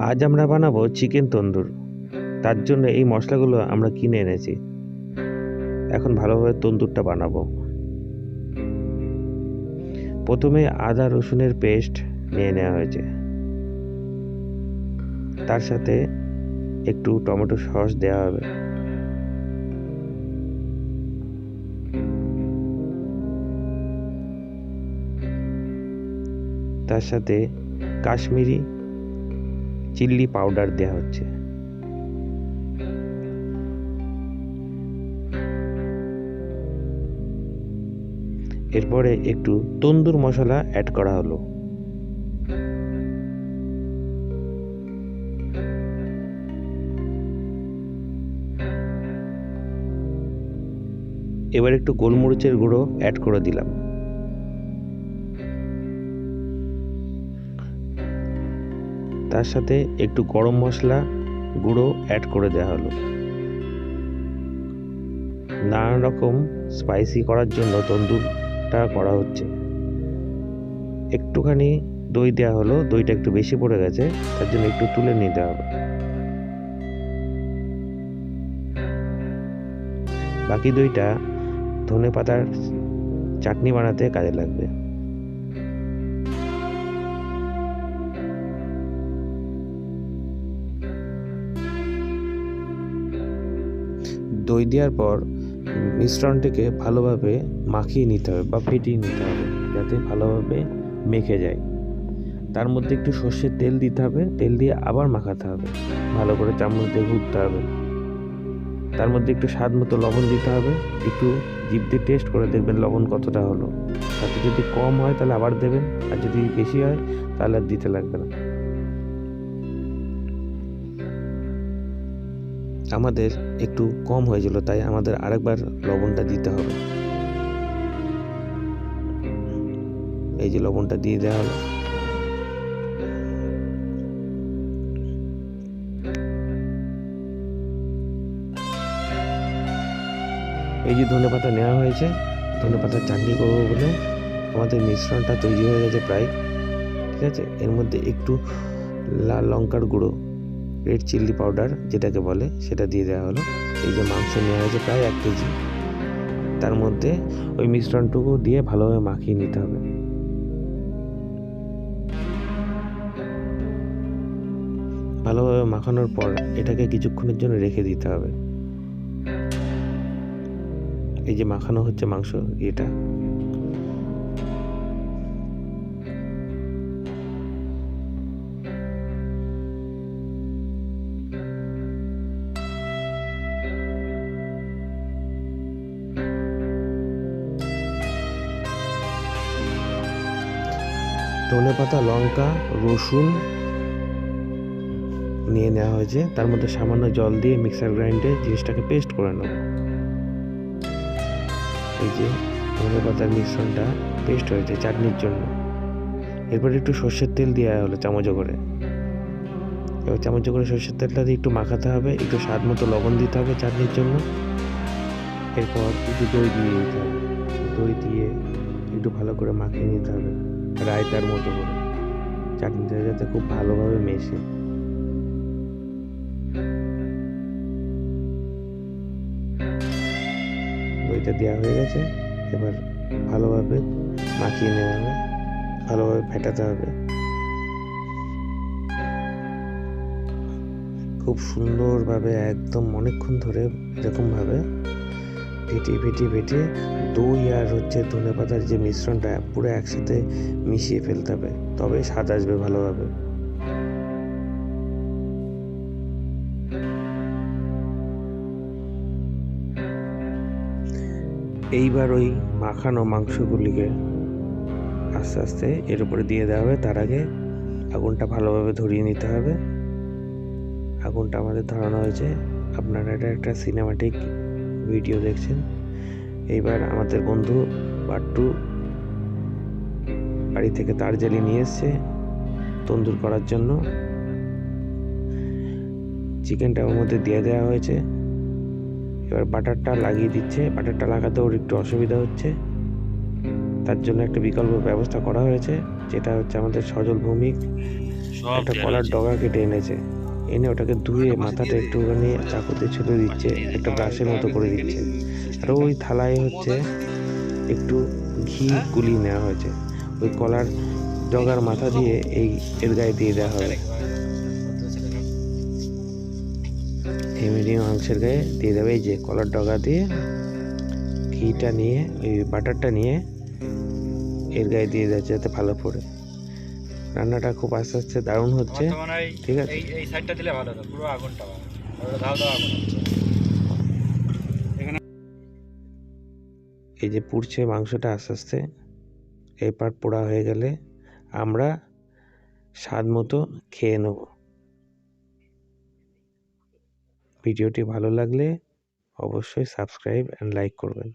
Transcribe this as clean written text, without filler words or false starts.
আজ আমরা বানাবো চিকেন তন্দুর। তার জন্য এই মশলাগুলো আমরা কিনে এনেছি। এখন ভালোভাবে তন্দুরটা বানাবো। প্রথমে আদা রসুনের পেস্ট নিয়ে নেওয়া হয়েছে, তার সাথে একটু টমেটো সস দেওয়া হবে। তার সাথে কাশ্মীরি চিলি পাউডার দেওয়া হচ্ছে। এরপরে একটু তন্দুর মশলা অ্যাড করা হলো। এবার একটু গোলমরিচের গুঁড়ো অ্যাড করে দিলাম। তার সাথে একটু গরম মশলা গুঁড়ো অ্যাড করে দেওয়া হলো। নানা রকম স্পাইসি করার জন্য তন্দুরটা করা হচ্ছে। একটুখানি দই দেওয়া হলো, দইটা একটু বেশি পড়ে গেছে, তার জন্য একটু তুলে নিতে হবে। বাকি দইটা ধনেপাতার চাটনি বানাতে কাজে লাগবে। দই দেওয়ার পর মিশ্রণটিকে ভালোভাবে মাখিয়ে নিতে হবে বা ফেটিয়ে নিতে হবে, যাতে ভালোভাবে মেখে যায়। তার মধ্যে একটু সর্ষের তেল দিতে হবে, তেল দিয়ে আবার মাখাতে হবে, ভালো করে চামচ দিয়ে ঘুরতে হবে। তার মধ্যে একটু স্বাদ মতো লবণ দিতে হবে, একটু জিভ দিয়ে টেস্ট করে দেখবেন লবণ কতটা হলো। তাতে যদি কম হয় তাহলে আবার দেবেন, আর যদি বেশি হয় তাহলে আর দিতে লাগবে না। আমাদের একটু কম হয়েছিল, তাই আমাদের আরেকবার লবণটা দিতে হবে। এই যে লবণটা দিয়ে দেওয়া হলো। এই যে ধনেপাতা নেওয়া হয়েছে, ধনেপাতার চাটনি করবো বলে আমাদের মিশ্রণটা তৈরি হয়ে গেছে প্রায়। ঠিক আছে, এর মধ্যে একটু লাল লঙ্কার গুঁড়ো, রেড চিলি পাউডার যেটাকে বলে, সেটা দিয়ে দেওয়া হলো। এই যে মাংস নেওয়া হয়েছে প্রায় 1 কেজি, তার মধ্যে ওই মিশ্রণটুকু দিয়ে ভালোভাবে মাখিয়ে নিতে হবে। ভালোভাবে মাখানোর পর এটাকে কিছুক্ষণের জন্য রেখে দিতে হবে। এই যে মাখানো হচ্ছে মাংস, এটা ধনেপাতা, লঙ্কা, রসুন নিয়ে নেওয়া হয়েছে, তার মধ্যে সামান্য জল দিয়ে মিক্সার গ্রাইন্ডে জিনিসটাকে পেস্ট করে নেব। এই যে ধনেপাতার মিশ্রণটা পেস্ট হয়েছে চাটনির জন্য। এরপর একটু সর্ষের তেল দেওয়া হলো চামচে করে। এবার চামচে করে সর্ষের তেলটা দিয়ে একটু মাখাতে হবে, একটু স্বাদ মতো লবণ দিতে হবে চাটনির জন্য। এরপর একটু দই দিয়ে দিতে হবে, দই দিয়ে একটু ভালো করে মাখিয়ে নিতে হবে রায়তার মতো করে, চাটনিটা যাতে খুব ভালোভাবে মেশে। দইটা দেওয়া হয়ে গেছে, এবার ভালোভাবে মাখিয়ে নেওয়া হবে, ভালোভাবে ফেটাতে হবে। খুব সুন্দরভাবে একদম অনেকক্ষণ ধরে এরকমভাবে ফেটিয়ে দই আর ধনেপাতার যে মিশ্রণটা পুরো একসাথে মিশিয়ে ফেলতে হবে, তবে স্বাদ আসবে ভালোভাবে। এইবার ওই মাখানো মাংসগুলিকে আস্তে আস্তে এর উপরে দিয়ে দেওয়া হবে। তার আগে আগুনটা ভালোভাবে ধরিয়ে নিতে হবে। আগুনটা আমাদের ধরানো হয়েছে, আপনারা এটা একটা সিনেমাটিক ভিডিও দেখছেন। এইবার আমাদের বন্ধু বাট্টু বাড়ি থেকে তার জ্বালিয়ে নিয়ে এসছে তন্দুর করার জন্য। চিকেনটা ওর মধ্যে দিয়ে দেওয়া হয়েছে। এবার বাটারটা লাগিয়ে দিচ্ছে। বাটারটা লাগাতে ওর একটু অসুবিধা হচ্ছে, তার জন্য একটা বিকল্প ব্যবস্থা করা হয়েছে, যেটা হচ্ছে আমাদের সজল ভৌমিক একটা কলার ডগা কেটে এনেছে, এনে ওটাকে ধুয়ে মাথাটা একটুখানি চাকুতে ছুলে দিচ্ছে, একটা ব্রাশের মতো করে দিচ্ছে। আর ওই থালায় হচ্ছে একটু ঘি গুলিয়ে নেওয়া হয়েছে, ওই কলার ডগার মাথা দিয়ে এর গায়ে দিয়ে দেওয়া হবে। এই মিডিয়াম মাংসের গায়ে দিয়ে দেবে এই যে কলার ডগা দিয়ে ঘিটা নিয়ে, ওই বাটারটা নিয়ে এর গায়ে দিয়ে দেওয়া যাতে ভালো পড়ে। রান্নাটা খুব আস্তে আস্তে দারুণ হচ্ছে, ঠিক আছে। এই সাইডটা দিলে ভালো হতো, পুরো আগুনটা ধাও ধাও আগুন হচ্ছে। এই যে পুড়ছে মাংসটা আস্তে আস্তে, এই পার্ট পোড়া হয়ে গেলে আমরা স্বাদ মতো খেয়ে নেব। ভিডিওটি ভালো লাগলে অবশ্যই সাবস্ক্রাইব অ্যান্ড লাইক করবেন।